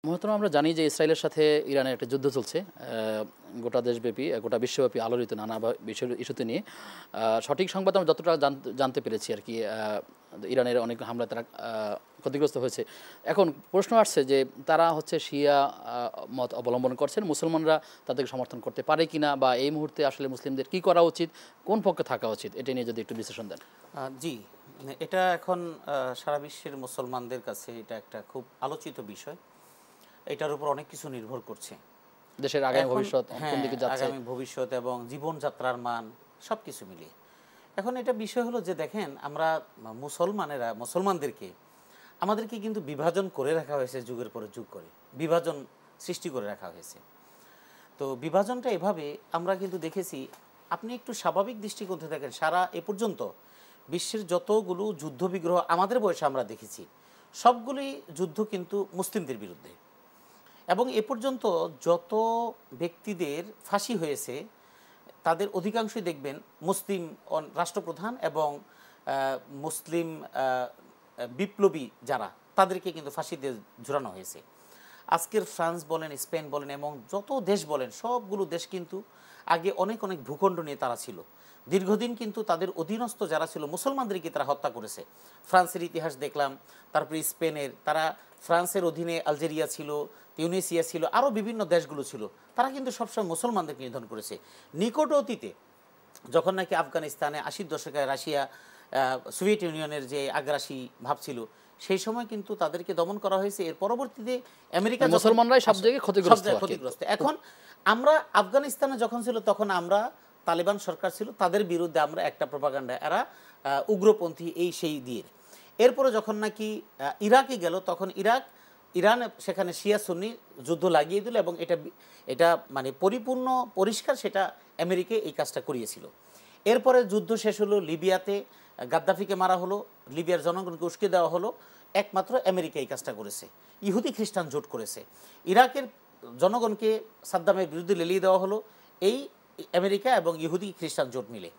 মহতরম আমরা জানি যে ইসরায়েলের সাথে ইরানের একটা যুদ্ধ চলছে গোটা দেশব্যাপী গোটা বিশ্বব্যাপী আলোড়িত নানা বিষয় ইস্যুতে নিয়ে সঠিক সংবাদ আমরা যতটা জানতে পেরেছি আর কি ইরানের অনেক হামলায় তারা ক্ষতিগ্রস্ত হয়েছে। এখন প্রশ্ন আসছে যে তারা হচ্ছে শিয়া মত অবলম্বন করছেন, মুসলমানরা তাদেরকে সমর্থন করতে পারে কিনা, বা এই মুহূর্তে আসলে মুসলিমদের কি করা উচিত, কোন পক্ষে থাকা উচিত, এটা নিয়ে যদি একটু বিশ্লেষণ দেন। জি, এটা এখন সারা বিশ্বের মুসলমানদের কাছে এটা একটা খুব আলোচিত বিষয়। এটার উপর অনেক কিছু নির্ভর করছে, দেশের আগামী ভবিষ্যৎ কোন দিকে যাচ্ছে, আগামী ভবিষ্যৎ এবং জীবনযাত্রার মান সব কিছু মিলিয়ে। এখন এটা বিষয় হলো যে দেখেন, আমরা মুসলমানদেরকে আমাদেরকে কিন্তু বিভাজন করে রাখা হয়েছে, যুগের পরে যুগ করে বিভাজন সৃষ্টি করে রাখা হয়েছে। তো বিভাজনটা এভাবে আমরা কিন্তু দেখেছি, আপনি একটু স্বাভাবিক দৃষ্টিকোণ থেকে দেখেন, সারা এ পর্যন্ত বিশ্বের যতগুলো যুদ্ধবিগ্রহ আমাদের বয়সে আমরা দেখেছি, সবগুলি যুদ্ধ কিন্তু মুসলিমদের বিরুদ্ধে। এবং এ পর্যন্ত যত ব্যক্তিদের ফাঁসি হয়েছে তাদের অধিকাংশই দেখবেন মুসলিম রাষ্ট্রপ্রধান এবং মুসলিম বিপ্লবী যারা, তাদেরকে কিন্তু ফাঁসিতে ঝুরানো হয়েছে। আজকের ফ্রান্স বলেন, স্পেন বলেন এবং যত দেশ বলেন, সবগুলো দেশ কিন্তু আগে অনেক অনেক ভূখণ্ড নিয়ে তারা ছিল। দীর্ঘদিন কিন্তু তাদের অধীনস্থ যারা ছিল মুসলমানদেরকে তারা হত্যা করেছে। ফ্রান্সের ইতিহাস দেখলাম, তারপরে স্পেনের, তারা ফ্রান্সের অধীনে আলজেরিয়া ছিল, তিউনিসিয়া ছিল, আরও বিভিন্ন দেশগুলো ছিল, তারা কিন্তু সবসময় মুসলমানদেরকে নিধন করেছে। নিকট অতীতে যখন নাকি আফগানিস্তানে 80-র দশকে রাশিয়া সোভিয়েত ইউনিয়নের যে আগ্রাসী ভাব ছিল, সেই সময় কিন্তু তাদেরকে দমন করা হয়েছে। এর পরবর্তীতে আমেরিকা, মুসলমানরাই সব জায়গায় ক্ষতিগ্রস্ত। এখন আমরা আফগানিস্তানে যখন ছিল তখন আমরা তালেবান সরকার ছিল, তাদের বিরুদ্ধে আমরা একটা প্রপাগান্ডা, এরা উগ্রপন্থী এই সেই দিয়ে। এরপরে যখন নাকি ইরাকে গেল, তখন ইরান সেখানে শিয়া সুন্নি যুদ্ধ লাগিয়ে দিল এবং এটা মানে পরিপূর্ণ পরিষ্কার সেটা আমেরিকা এই কাজটা করিয়েছিল। এরপরে যুদ্ধ শেষ হলো, লিবিয়াতে গাদ্দাফিকে মারা হলো, লিবিয়ার জনগণকে উস্কে দেওয়া হলো, একমাত্র আমেরিকা এই কাজটা করেছে। ইহুদি খ্রিস্টান জোট করেছে, ইরাকের জনগণকে সাদ্দামের বিরুদ্ধে লেলিয়ে দেওয়া হলো, এই আমেরিকা এবং ইহুদি খ্রিস্টান জোট মিলে।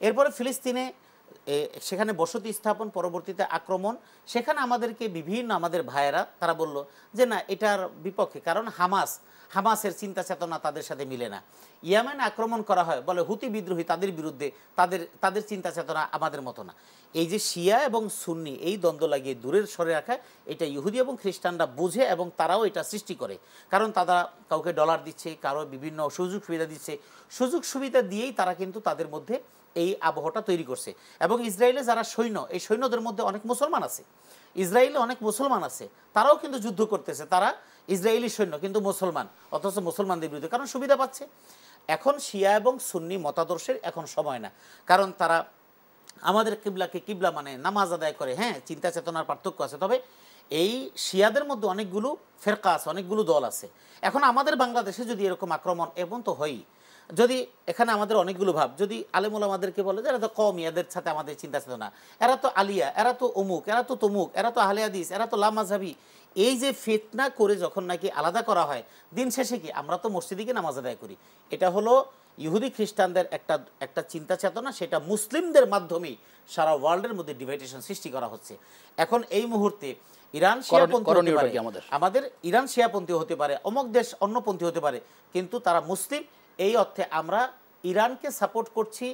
এরপরে ফিলিস্তিনে সেখানে বসতি স্থাপন, পরবর্তীতে আক্রমণ, সেখানে আমাদেরকে বিভিন্ন আমাদের ভাইয়েরা তারা বলল যে না, এটার বিপক্ষে, কারণ হামাসের চিন্তা চেতনা তাদের সাথে মিলে না। ইয়েমেনে আক্রমণ করা হয়, বলে হুতি বিদ্রোহী, তাদের বিরুদ্ধে, তাদের চিন্তা চেতনা আমাদের মতো না। এই যে শিয়া এবং সুন্নি এই দ্বন্দ্ব লাগিয়ে দূরের সরে রাখা, এটা ইহুদি এবং খ্রিস্টানরা বুঝে এবং তারাও এটা সৃষ্টি করে, কারণ তারা কাউকে ডলার দিচ্ছে, কারো বিভিন্ন সুযোগ সুবিধা দিচ্ছে, সুযোগ সুবিধা দিয়েই তারা কিন্তু তাদের মধ্যে এই আবহাওয়াটা তৈরি করছে। এবং ইসরায়েলে যারা সৈন্য, এই সৈন্যদের মধ্যে অনেক মুসলমান আছে, ইসরায়েলে অনেক মুসলমান আছে, তারাও কিন্তু যুদ্ধ করতেছে, তারা ইসরায়েলি সৈন্য কিন্তু মুসলমান, অথচ মুসলমানদের বিরুদ্ধে, কারণ সুবিধা পাচ্ছে। এখন শিয়া এবং সুন্নি মতাদর্শের এখন সময় না, কারণ তারা আমাদের কিবলাকে কিবলা মানে নামাজ আদায় করে। হ্যাঁ, চিন্তা চেতনার পার্থক্য আছে, তবে এই শিয়াদের মধ্যে অনেকগুলো ফেরকা আছে, অনেকগুলো দল আছে। এখন আমাদের বাংলাদেশে যদি এরকম আক্রমণ, এবং তো হয়ই, যদি এখানে আমাদের অনেকগুলো ভাব, যদি আলেমুল আমাদেরকে বলে যে এরা তো কওমি, এদের সাথে আমাদের চিন্তা চেতনা, এরা তো আলিয়া, এরা তো অমুক, এরা তো তমুক, এরা তো আহলে হাদিস, এরা তো লামাযহাবী, এই যে ফিতনা করে যখন নাকি আলাদা করা হয়, দিন শেষে কি আমরা তো মসজিদে গিয়ে নামাজ আদায় করি। এটা হলো ইহুদি খ্রিস্টানদের একটা চিন্তা চেতনা, সেটা মুসলিমদের মাধ্যমেই সারা ওয়ার্ল্ডের মধ্যে ডিভাইডেশন সৃষ্টি করা হচ্ছে। এখন এই মুহূর্তে ইরান শিয়াপন্থী হতে পারে, আমাদের ইরান শিয়াপন্থী হতে পারে, অমুক দেশ অন্যপন্থী হতে পারে, কিন্তু তারা মুসলিম। এই অর্থে আমরা ইরানকে সাপোর্ট করছি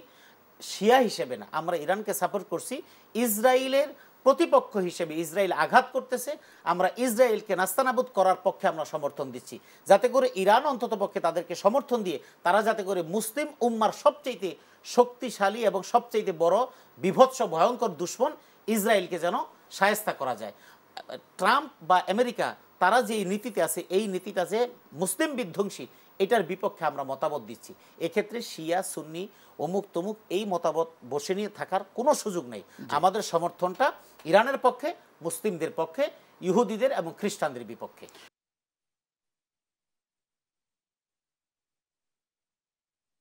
শিয়া হিসেবে না, আমরা ইরানকে সাপোর্ট করছি ইসরায়েলের প্রতিপক্ষ হিসেবে। ইসরায়েল আঘাত করতেছে, আমরা ইসরায়েলকে নাস্তানাবুদ করার পক্ষে আমরা সমর্থন দিচ্ছি, যাতে করে ইরান অন্তত পক্ষে তাদেরকে সমর্থন দিয়ে তারা যাতে করে মুসলিম উম্মার সবচেয়ে শক্তিশালী এবং সবচেয়ে বড় বিভৎস ভয়ঙ্কর দুশ্মন ইসরায়েলকে যেন শায়েস্তা করা যায়। ট্রাম্প বা আমেরিকা তারা যে নীতিতে আছে, এই নীতিটা যে মুসলিম বিধ্বংসী, এটার বিপক্ষে আমরা মতামত দিচ্ছি। এক্ষেত্রে শিয়া সুন্নি অমুক তমুক এই মতামত বসে নিয়ে থাকার কোনো সুযোগ নেই। আমাদের সমর্থনটা ইরানের পক্ষে, মুসলিমদের পক্ষে, ইহুদিদের এবং খ্রিস্টানদের বিপক্ষে।